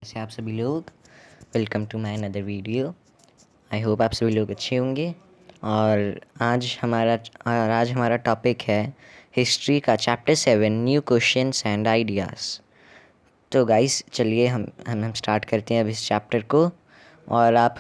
कैसे आप सभी लोग। Welcome to my another video. I hope आप सभी लोग अच्छे होंगे। और आज हमारा टॉपिक है हिस्ट्री का chapter 7 new questions and ideas. तो गाइस चलिए हम स्टार्ट करते हैं अब इस चैप्टर को। और आप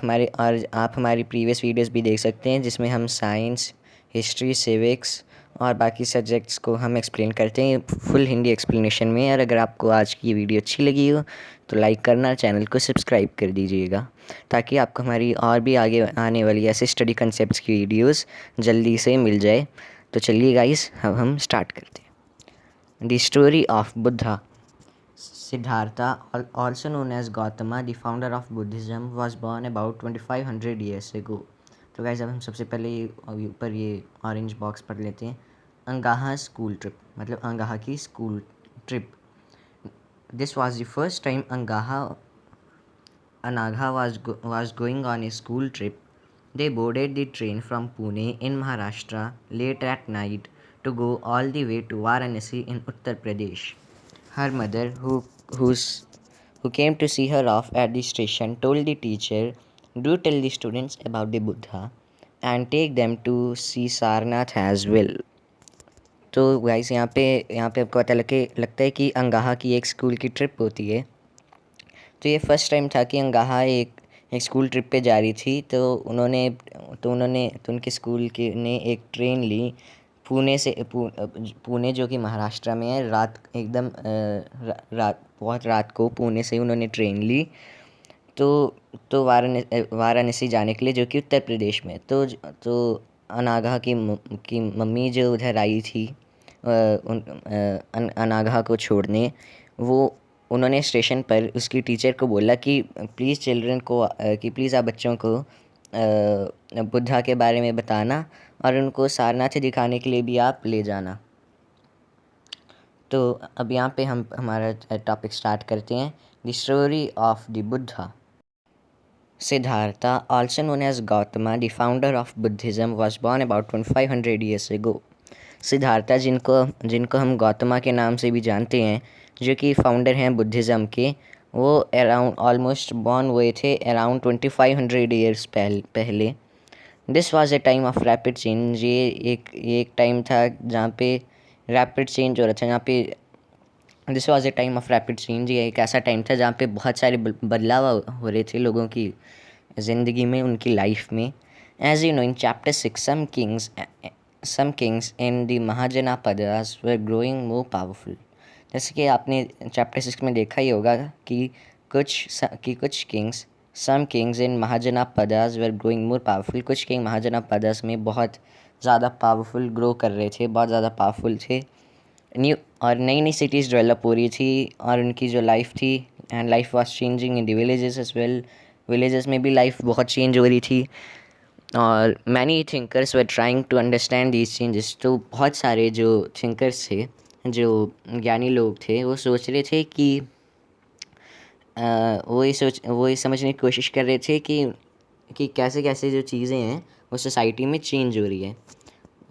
हमारी प्रीवियस वीडियोस भी देख सकते हैं जिसमें हम साइंस, हिस्ट्री, सिविक्स और बाकी सब्जेक्ट्स को हम एक्सप्लेन करते हैं फुल हिंदी एक्सप्लेनेशन में। और अगर आपको आज की वीडियो अच्छी लगी हो तो लाइक करना, चैनल को सब्सक्राइब कर दीजिएगा ताकि आपको हमारी और भी आगे आने वाली ऐसे स्टडी कंसेप्ट्स की वीडियोस जल्दी से मिल जाए। तो चलिए गाइस अब हम स्टार्ट करते हैं। The story of Buddha. Siddhartha, also known as Gautama, the founder of Buddhism, was born about 2500 years ago. तो गाइस अब हम सबसे पहले ऊपर ये ऑरेंज बॉक्स पढ़ लेते हैं। अंगाहा स्कूल ट्रिप, मतलब अंगाहा की school trip. This was the first time Anagha was going on a school trip. They boarded the train from Pune in Maharashtra late at night to go all the way to Varanasi in Uttar Pradesh. Her mother, who came to see her off at the station, told the teacher, "Do tell the students about the Buddha and take them to see Sarnath as well." तो guys यहाँ पे आपको लगता है कि अंगाहा की एक school की ट्रिप होती है। तो ये फर्स्ट टाइम था कि अंगाहा एक स्कूल ट्रिप पे जा रही थी। तो उनके स्कूल के ने एक ट्रेन ली पुणे जो कि महाराष्ट्र में है। रात एकदम रात बहुत रात को पुणे से उन्होंने ट्रेन ली तो वाराणसी जाने के लिए जो कि उत्तर प्रदेश में। तो अनाघा की मम्मी जो उधर आई थी अनाघा को छोड़ने, वो उन्होंने स्टेशन पर उसकी टीचर को बोला कि प्लीज़ आप बच्चों को बुद्धा के बारे में बताना और उनको सारनाथ दिखाने के लिए भी आप ले जाना। तो अब यहाँ पे हम हमारा टॉपिक स्टार्ट करते हैं। The story of the Buddha. Siddhartha, also known as Gautama, the founder of Buddhism, was born about 2500 years ago. Siddhartha जिनको हम गौतमा के नाम से भी जानते हैं, जो कि फाउंडर हैं बुद्धिज़्म के, वो अराउंड ऑलमोस्ट बॉर्न हुए थे अराउंड 2500 ईयर्स पहले। This was a time of rapid change. ये एक टाइम था जहाँ पे रैपिड चेंज हो रहा था। यहाँ पे this was a time of rapid change. ये एक ऐसा टाइम था जहाँ पे बहुत सारे बदलाव हो रहे थे लोगों की ज़िंदगी में, उनकी लाइफ में। As you know in chapter 6, some kings in the Mahajanapadas were growing more powerful. जैसे कि आपने चैप्टर 6 में देखा ही होगा कि कुछ kings some kings in Mahajanapadas were growing more powerful. कुछ किंग महाजनापदास में बहुत ज़्यादा पावरफुल ग्रो कर रहे थे, बहुत ज़्यादा पावरफुल थे। नई नई सिटीज़ डेवलप हो रही थी और उनकी जो लाइफ थी, and life was changing in the villages as well. Villages में भी लाइफ बहुत चेंज हो रही थी और many thinkers were trying to understand these changes. तो बहुत सारे जो थिंकर्स थे, जो ज्ञानी लोग थे, वो सोच रहे थे कि वो ये समझने की कोशिश कर रहे थे कि कैसे कैसे जो चीज़ें हैं वो सोसाइटी में चेंज हो रही है।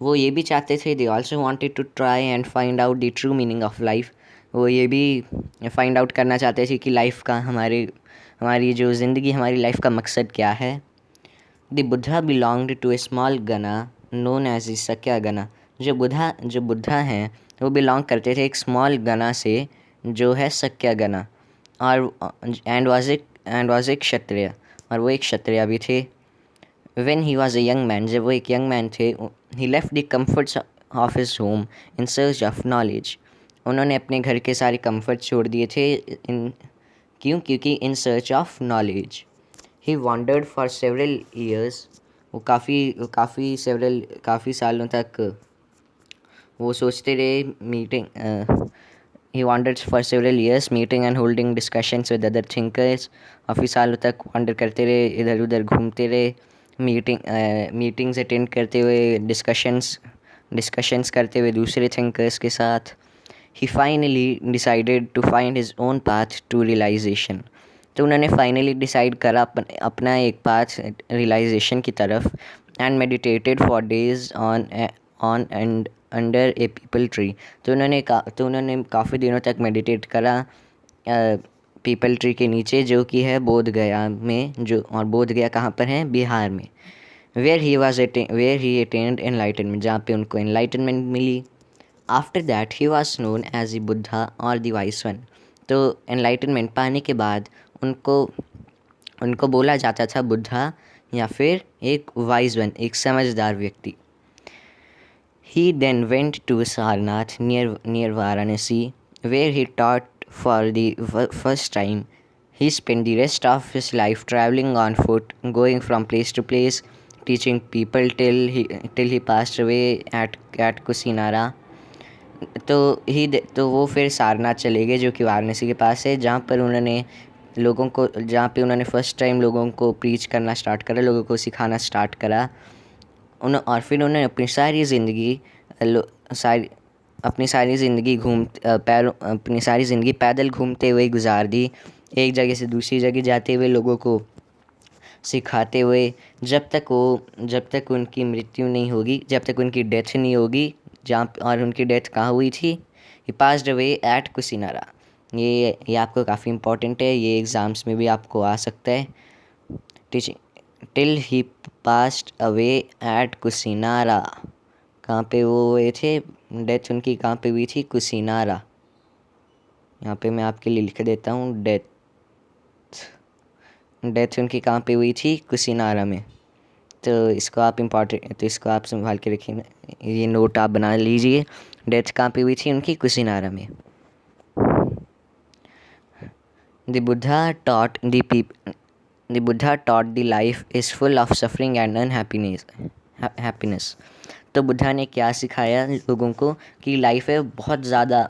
वो ये भी चाहते थे, they also wanted to try and find out the true meaning of life. वो ये भी फाइंड आउट करना चाहते थे कि लाइफ का हमारी जो ज़िंदगी, हमारी लाइफ का मकसद क्या है। The Buddha belonged to a small gana known as the Shakya gana. जो बुद्धा हैं वो बिलोंग करते थे एक स्मॉल गना से जो है सक्या गना, और एंड वाज ए क्षत्रिय, और वो एक क्षत्रिय भी थे। When he was a young man, जब वो एक यंग मैन थे, he left the comforts of his home in search of knowledge. उन्होंने अपने घर के सारे कंफर्ट छोड़ दिए थे क्योंकि in search of knowledge. He wandered for several years. वो काफ़ी सालों तक वो सोचते रहे, he wandered for several years meeting and holding discussions with other thinkers. काफ़ी सालों तक वॉन्डर करते रहे, इधर उधर घूमते रहे, मीटिंग्स अटेंड करते हुए, डिस्कशंस करते हुए दूसरे थिंकर्स के साथ। He finally decided to find his own path to realization. तो उन्होंने फाइनली डिसाइड करा अपना एक पाथ रियलाइजेशन की तरफ, and meditated for days on and under A people tree. तो उन्होंने काफ़ी दिनों तक मेडिटेट करा पीपल ट्री के नीचे, जो कि है बोध गया में, जो और बोध गया कहाँ पर है, बिहार में। वेयर ही अटेन्ड एनलाइटनमेंट, जहाँ पे उनको एनलाइटनमेंट मिली। After that he was known as the Buddha और द वाइस वन। तो एनलाइटनमेंट पाने के बाद उनको उनको बोला जाता था बुद्धा या फिर एक वाइस वन, एक समझदार व्यक्ति। He then went to Sarnath near Varanasi, where he taught for the first time. He spent the rest of his life traveling on foot, going from place to place, teaching people till he passed away at Kusinara. तो वो फिर सारनाथ चले गए, जो कि वाराणसी के पास है, जहाँ पे उन्होंने फर्स्ट टाइम लोगों को प्रीच करना स्टार्ट करा, लोगों को सिखाना स्टार्ट करा। और फिर उन्होंने अपनी सारी ज़िंदगी अपनी सारी ज़िंदगी पैदल घूमते हुए गुजार दी, एक जगह से दूसरी जगह जाते हुए, लोगों को सिखाते हुए, जब तक उनकी मृत्यु नहीं होगी, जब तक उनकी डेथ नहीं होगी। और उनकी डेथ कहाँ हुई थी? ही पास्ड अवे एट कुसिनारा। ये आपको काफ़ी इम्पोर्टेंट है, ये एग्ज़ाम्स में भी आपको आ सकता है। Till he passed away at Kusinara, कहाँ पे वो हुए थे, डेथ उनकी कहाँ पे हुई थी? कुसिनारा। यहाँ पे मैं आपके लिए लिख देता हूँ, डेथ उनकी कहाँ पे हुई थी? कुसिनारा में। तो इसको आप संभाल के रखिए, ये नोट आप बना लीजिए। डेथ कहाँ पे हुई थी उनकी? कुसिनारा में। The Buddha taught the life is full of suffering and happiness. तो बुद्धा ने क्या सिखाया लोगों को? कि लाइफ है बहुत ज़्यादा,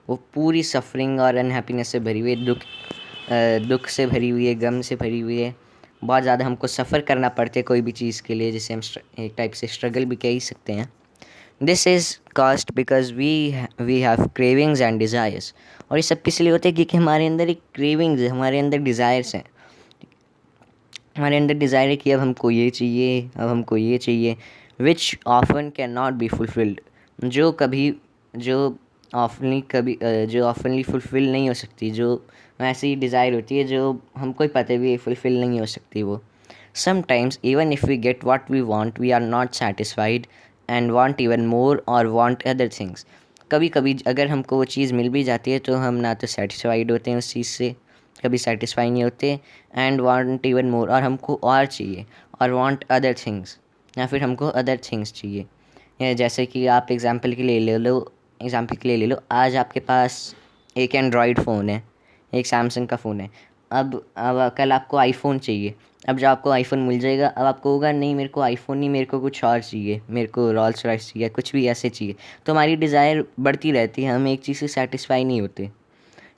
वो पूरी सफरिंग और अनहैप्पीनेस से भरी हुई है, दुख से भरी हुई है, गम से भरी हुई है। बहुत ज़्यादा हमको सफ़र करना पड़ता है कोई भी चीज़ के लिए, जिसे हम एक टाइप से स्ट्रगल भी कह ही सकते हैं। This is caused because we have cravings and desires. और ये सब किस लिए होता है? क्योंकि हमारे अंदर एक क्रेविंग्स है, हमारे अंदर डिज़ायर्स हैं। हमारे अंदर डिज़ायर है कि अब हमको ये चाहिए, which often can not be fulfilled, जो ऑफनली फुलफ़िल नहीं हो सकती, जो ऐसी डिज़ायर होती है जो हमको ही पता भी फुलफ़िल नहीं हो सकती वो। Sometimes even if we get what we want, we are not satisfied and want even more और वांट अदर थिंग्स। कभी कभी अगर हमको वो चीज़ मिल भी जाती है तो हम ना तो सेटिस्फाइड होते हैं उस चीज़ से, कभी सेटिस्फाई नहीं होते, एंड वांट इवन मोर, और हमको और चाहिए, और वांट अदर थिंग्स, या फिर हमको अदर थिंग्स चाहिए। या जैसे कि आप एग्ज़ाम्पल के लिए ले लो, आज आपके पास एक एंड्रॉयड फ़ोन है, एक सैमसंग का फ़ोन है। अब कल आपको आईफोन चाहिए। अब जब आपको आईफोन मिल जाएगा, अब आपको होगा नहीं, मेरे को आईफोन नहीं, मेरे को कुछ और चाहिए, मेरे को रोल्स रॉयस चाहिए, कुछ भी ऐसे चाहिए। तो हमारी डिज़ायर बढ़ती रहती है, हम एक चीज़ से सेटिस्फाई नहीं होते।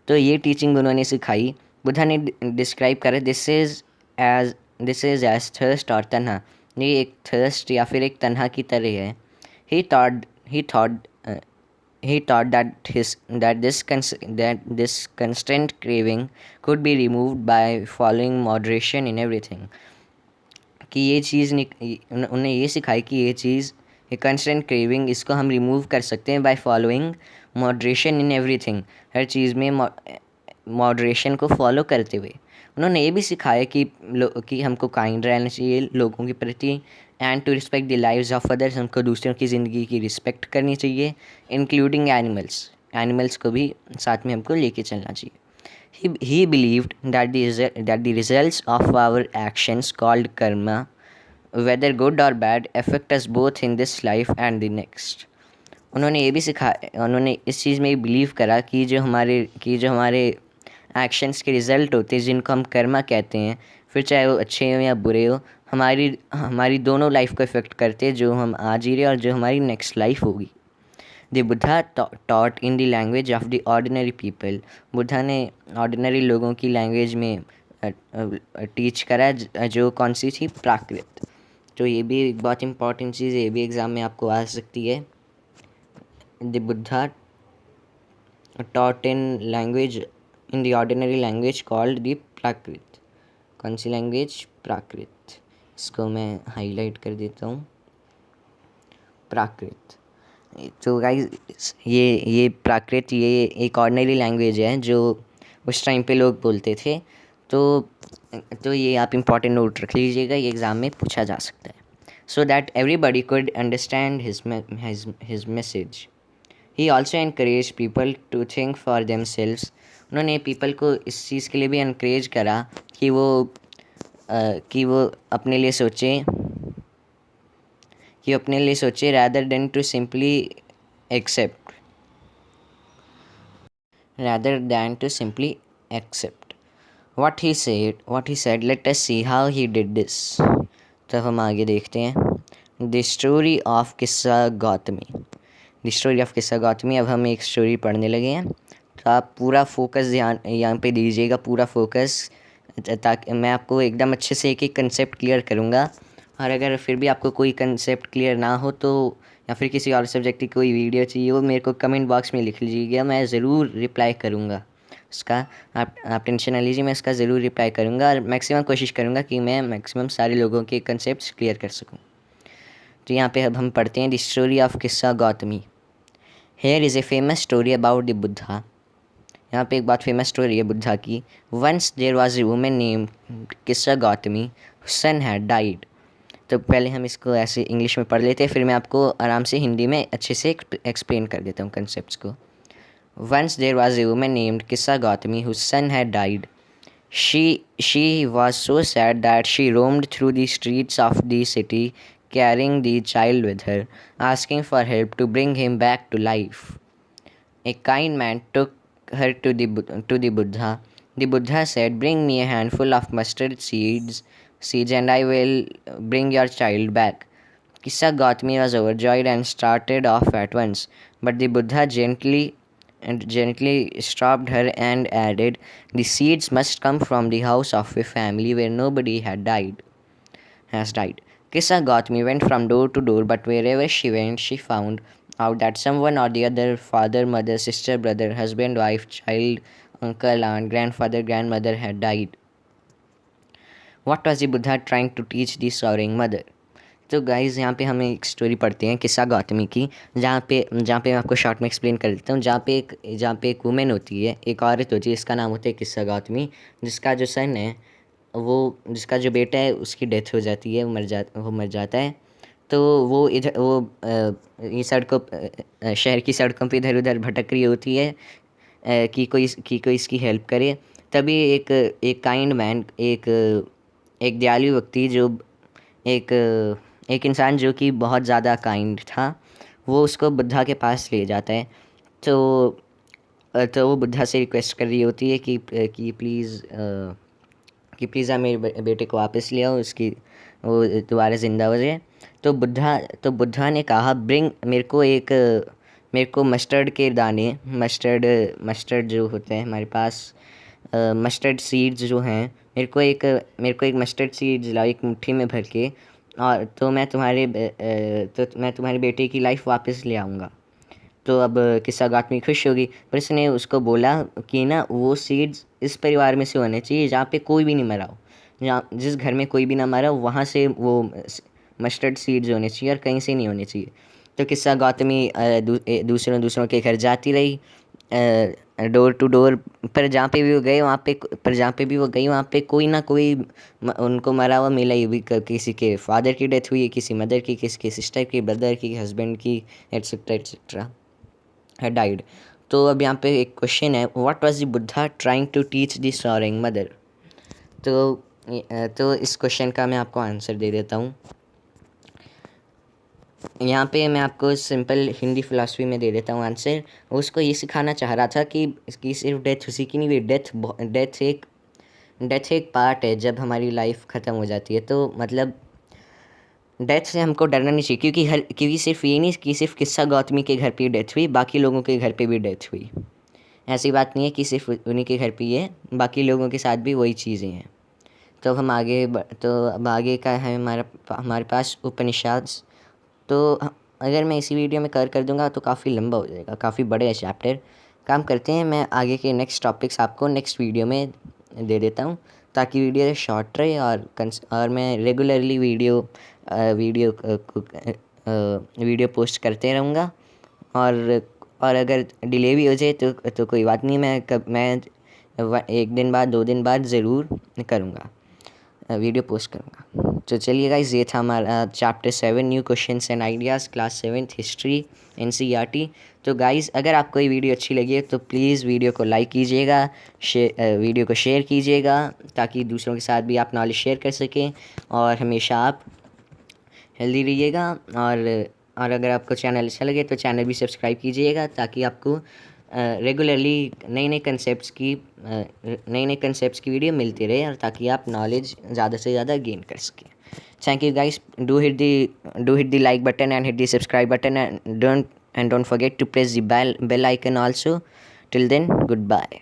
तो ये टीचिंग उन्होंने सिखाई। बुद्धा ने डिस्क्राइब करा दिस इज़ एज थर्स्ट और तन्हा। ये एक थर्स्ट या फिर एक तन्हा की तरह है। ही thought he thought that this constant craving could be removed by following moderation in everything। कि ये चीज़ उन्हें ये सिखाई कि ये कंस्टेंट क्रेविंग, इसको हम रिमूव कर सकते हैं by following moderation in everything. हर चीज़ में मॉडरेशन को फॉलो करते हुए। उन्होंने ये भी सिखाया कि हमको काइंड रहना चाहिए लोगों के प्रति, and to respect the lives of others, हमको दूसरों की ज़िंदगी की रिस्पेक्ट करनी चाहिए, इंक्लूडिंग एनिमल्स को भी साथ में हमको लेके चलना चाहिए। He believed that the results of our actions called karma, whether good or bad, affect us both in this life and the next। उन्होंने इस चीज़ में बिलीव करा कि जो हमारे एक्शंस के रिज़ल्ट होते हैं, जिनको हम कर्मा कहते हैं, फिर चाहे वो अच्छे हो या बुरे हो, हमारी दोनों लाइफ को इफ़ेक्ट करते हैं, जो हम आज जी रहे और जो हमारी नेक्स्ट लाइफ होगी। The Buddha taught in the language of the ordinary people. Buddha ने ऑर्डिनरी लोगों की लैंग्वेज में टीच करा, जो कौन सी थी? प्राकृत। तो ये भी एक बहुत इंपॉर्टेंट चीज़ है, ये भी एग्ज़ाम में आपको आ सकती है। The Buddha taught in the ordinary language called the Prakrit. कौन सी लैंग्वेज? प्राकृत। इसको मैं हाईलाइट कर देता हूँ, प्राकृत। तो गाइस ये प्राकृत, ये एक ऑर्डिनरी लैंग्वेज है जो उस टाइम पे लोग बोलते थे। तो ये आप इम्पॉर्टेंट नोट रख लीजिएगा, ये एग्ज़ाम में पूछा जा सकता है। So that everybody could understand his message. He also encouraged people to think for themselves. उन्होंने पीपल को इस चीज़ के लिए भी encourage करा कि वो अपने लिए सोचें, rather than to simply accept what he said. Let us see how he did this. तो हम आगे देखते हैं the story of Kisa Gautami. अब हम एक स्टोरी पढ़ने लगे हैं, तो आप पूरा फोकस ध्यान यहाँ पे दीजिएगा, पूरा फोकस, ताकि मैं आपको एकदम अच्छे से एक एक कंसेप्ट क्लियर करूँगा। और अगर फिर भी आपको कोई कंसेप्ट क्लियर ना हो तो, या फिर किसी और सब्जेक्ट की कोई वीडियो चाहिए हो, मेरे को कमेंट बॉक्स में लिख लीजिएगा, मैं ज़रूर रिप्लाई करूँगा उसका। आप टेंशन ना लीजिए, मैं इसका ज़रूर रिप्लाई करूँगा और मैक्सिमम कोशिश करूँगा कि मैं मैक्सिमम सारे लोगों के कंसेप्ट क्लियर कर सकूँ। तो यहाँ पे अब हम पढ़ते हैं the story of Kisa Gotami. Here is a famous story about the Buddha. यहाँ पे एक बहुत फेमस स्टोरी है बुद्धा की। Once there was a woman name Kisa Gotami, sun had died. तो पहले हम इसको ऐसे इंग्लिश में पढ़ लेते हैं, फिर मैं आपको आराम से हिंदी में अच्छे से एक्सप्लेन कर देता हूँ कंसेप्ट्स को। Once there was a woman named Kisa Gotami whose son had died. She was so sad that she roamed through the streets of the city carrying the child with her, asking for help to bring him back to life. A kind man took her to the Buddha. The Buddha said, "Bring me a handful of mustard seeds, and I will bring your child back." Kissa Gautami was overjoyed and started off at once, but the Buddha gently stopped her and added, "The seeds must come from the house of a family where nobody has died." Kissa Gautami went from door to door, but wherever she went, she found out that someone or the other, father, mother, sister, brother, husband, wife, child, uncle, aunt, grandfather, grandmother, had died. What was the Buddha trying to teach the sorrowing mother? तो guys यहाँ पे हम एक story पढ़ते हैं किस्सा गौतमी की, जहाँ पे मैं आपको शॉर्ट में एक्सप्लेन कर देता हूँ। जहाँ पे एक वुमेन होती है, एक औरत होती है, इसका नाम होता है किस्सा गौतमी, जिसका जो सन है, जिसका जो बेटा है, उसकी डेथ हो जाती है, वो मर जाता है। तो वो ये शहर की सड़कों पे इधर उधर भटक रही होती है कि कोई इसकी हेल्प करे। तभी एक काइंड मैन, एक दयालु व्यक्ति, एक एक इंसान जो कि बहुत ज़्यादा काइंड था, वो उसको बुद्धा के पास ले जाता है। तो वो बुद्धा से रिक्वेस्ट कर रही होती है कि प्लीज़ आप मेरे बेटे को वापस ले आओ, वो दोबारा ज़िंदा हो जाए। तो बुद्धा ने कहा, मेरे को मस्टर्ड के दाने, मस्टर्ड जो होते हैं हमारे पास, मस्टर्ड सीड्स जो हैं, मेरे को एक मस्टर्ड सीड्स लाओ, एक मुट्ठी में भर के, और तो मैं तुम्हारे बेटे की लाइफ वापस ले आऊँगा। तो अब किस्सा गौतमी खुश होगी, पर उसने उसको बोला कि ना, वो सीड्स इस परिवार में से होने चाहिए जहाँ पे कोई भी नहीं मरा हो, जिस घर में कोई भी ना मरा हो, वहाँ से वो मस्टर्ड सीड्स होने चाहिए और कहीं से नहीं होने चाहिए। तो किस्सा गौतमी दूसरों के घर जाती रही, डोर टू डोर, पर जहाँ पे भी वो गई वहाँ पे कोई ना कोई उनको मरा हुआ मिला ही। भी किसी के फादर की डेथ हुई है, किसी मदर की, किसी के सिस्टर की, ब्रदर की, हस्बैंड की, एट्सेट्रा had died. तो अब यहाँ पे एक क्वेश्चन है, what was the Buddha trying to teach the sorrowing mother? तो इस क्वेश्चन का मैं आपको आंसर दे देता हूँ। यहाँ पे मैं आपको सिंपल हिंदी फिलॉसफी में दे देता हूँ आंसर। उसको ये सिखाना चाह रहा था कि इसकी सिर्फ डेथ उसी की नहीं हुई, डेथ एक पार्ट है जब हमारी लाइफ ख़त्म हो जाती है। तो मतलब डेथ से हमको डरना नहीं चाहिए, क्योंकि सिर्फ ये नहीं कि सिर्फ किस्सा गौतमी के घर पे डेथ हुई, बाकी लोगों के घर पे भी डेथ हुई। ऐसी बात नहीं है कि सिर्फ उन्हीं के घर पे ही है, बाकी लोगों के साथ भी वही चीज़ें हैं। तो अब आगे का है हमारे पास उपनिषद। तो अगर मैं इसी वीडियो में कर दूंगा तो काफ़ी लंबा हो जाएगा, काफ़ी बड़े हैं चैप्टर। काम करते हैं, मैं आगे के नेक्स्ट टॉपिक्स आपको नेक्स्ट वीडियो में दे देता हूँ, ताकि वीडियो शॉर्ट रहे और मैं रेगुलरली वीडियो पोस्ट करते रहूँगा। और अगर डिले भी हो जाए तो कोई बात नहीं, मैं 1 दिन बाद 2 दिन बाद ज़रूर करूँगा, वीडियो पोस्ट करूँगा। तो चलिए गाइस, ये था हमारा chapter 7 new questions and ideas class 7th history NCERT। तो गाइस, अगर आपको ये वीडियो अच्छी लगी है तो प्लीज़ वीडियो को लाइक कीजिएगा, वीडियो को शेयर कीजिएगा ताकि दूसरों के साथ भी आप नॉलेज शेयर कर सकें, और हमेशा आप हेल्दी रहिएगा। और अगर आपको चैनल अच्छा लगे तो चैनल भी सब्सक्राइब कीजिएगा ताकि आपको रेगुलरली नए नए कंसेप्ट्स की वीडियो मिलती रहे, और ताकि आप नॉलेज ज़्यादा से ज़्यादा गेन कर सकें। Thank you guys. Do hit the like button and hit the subscribe button, and don't forget to press the bell icon also. Till then, goodbye.